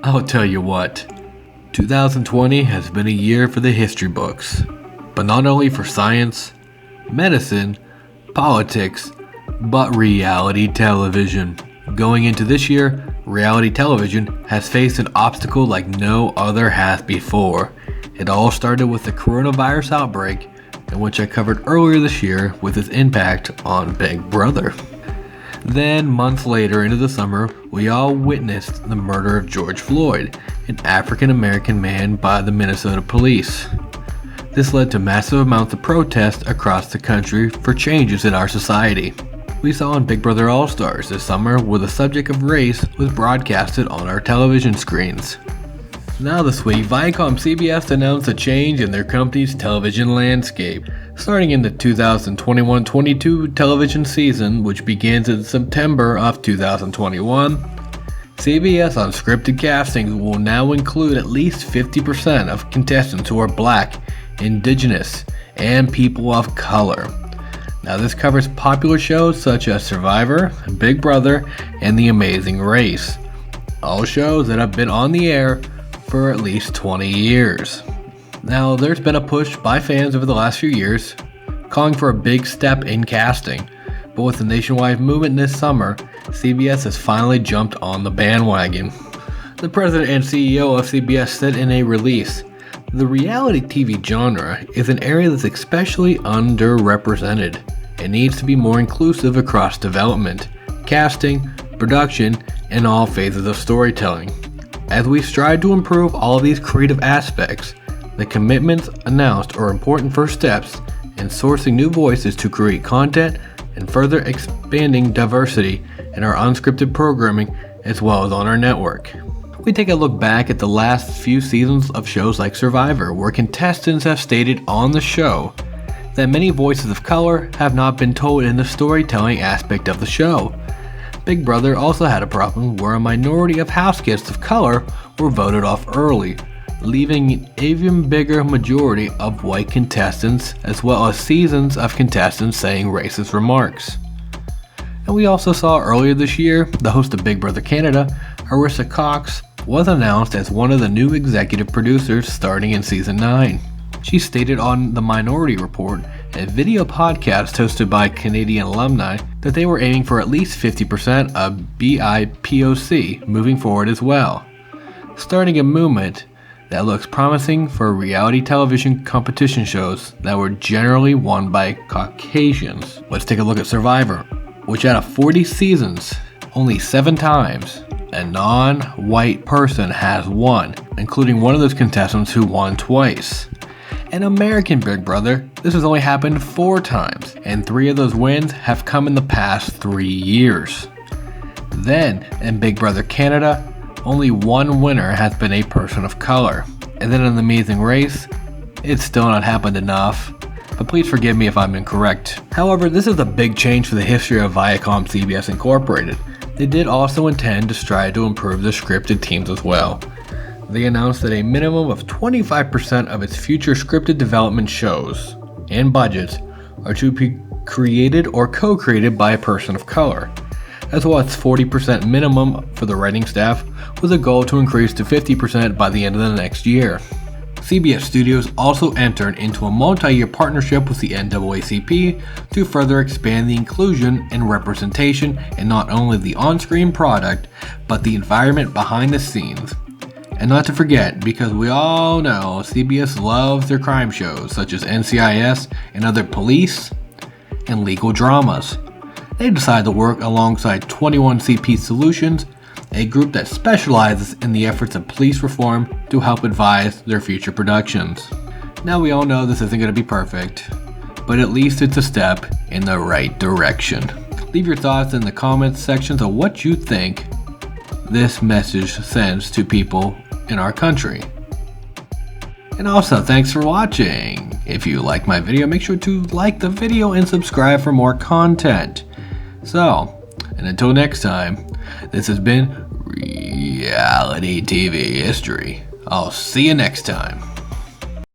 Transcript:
I'll tell you what, 2020 has been a year for the history books, but not only for science, medicine, politics, but reality television. Going into this year, reality television has faced an obstacle like no other has before. It all started with the coronavirus outbreak, in which I covered earlier this year with its impact on Big Brother. Then, months later into the summer, we all witnessed the murder of George Floyd, an African-American man, by the Minnesota police. This led to massive amounts of protest across the country for changes in our society. We saw in Big Brother All-Stars this summer where the subject of race was broadcasted on our television screens. Now this week, ViacomCBS announced a change in their company's television landscape. Starting in the 2021-22 television season, which begins in September of 2021, CBS Unscripted Casting will now include at least 50% of contestants who are Black, Indigenous, and people of color. Now this covers popular shows such as Survivor, Big Brother, and The Amazing Race. All shows that have been on the air for at least 20 years. Now, there's been a push by fans over the last few years calling for a big step in casting, but with the nationwide movement this summer, CBS has finally jumped on the bandwagon. The president and CEO of CBS said in a release, "The reality TV genre is an area that's especially underrepresented. It needs to be more inclusive across development, casting, production, and all phases of storytelling. As we strive to improve all of these creative aspects, the commitments announced are important first steps in sourcing new voices to create content and further expanding diversity in our unscripted programming as well as on our network." We take a look back at the last few seasons of shows like Survivor, where contestants have stated on the show that many voices of color have not been told in the storytelling aspect of the show. Big Brother also had a problem where a minority of house guests of color were voted off early, leaving an even bigger majority of white contestants, as well as seasons of contestants saying racist remarks. And we also saw earlier this year, the host of Big Brother Canada, Arissa Cox, was announced as one of the new executive producers starting in Season 9. She stated on The Minority Report, a video podcast hosted by Canadian alumni, that they were aiming for at least 50% of BIPOC moving forward as well, starting a movement that looks promising for reality television competition shows that were generally won by Caucasians. Let's take a look at Survivor, which out of 40 seasons, only 7 times a non-white person has won, including one of those contestants who won twice. In American Big Brother, this has only happened 4 times, and 3 of those wins have come in the past 3 years. Then, in Big Brother Canada, only 1 winner has been a person of color. And then in The Amazing Race, it's still not happened enough, but please forgive me if I'm incorrect. However, this is a big change for the history of ViacomCBS Incorporated. They did also intend to strive to improve the scripted teams as well. They announced that a minimum of 25% of its future scripted development shows and budgets are to be created or co-created by a person of color, as well as 40% minimum for the writing staff, with a goal to increase to 50% by the end of the next year. CBS Studios also entered into a multi-year partnership with the NAACP to further expand the inclusion and representation in not only the on-screen product, but the environment behind the scenes. And not to forget, because we all know CBS loves their crime shows such as NCIS and other police and legal dramas. They decided to work alongside 21CP Solutions, a group that specializes in the efforts of police reform, to help advise their future productions. Now we all know this isn't going to be perfect, but at least it's a step in the right direction. Leave your thoughts in the comments sections of what you think this message sends to people in our country. And also, thanks for watching. If you liked my video, make sure to like the video and subscribe for more content. So, and until next time, this has been Reality TV History. I'll see you next time.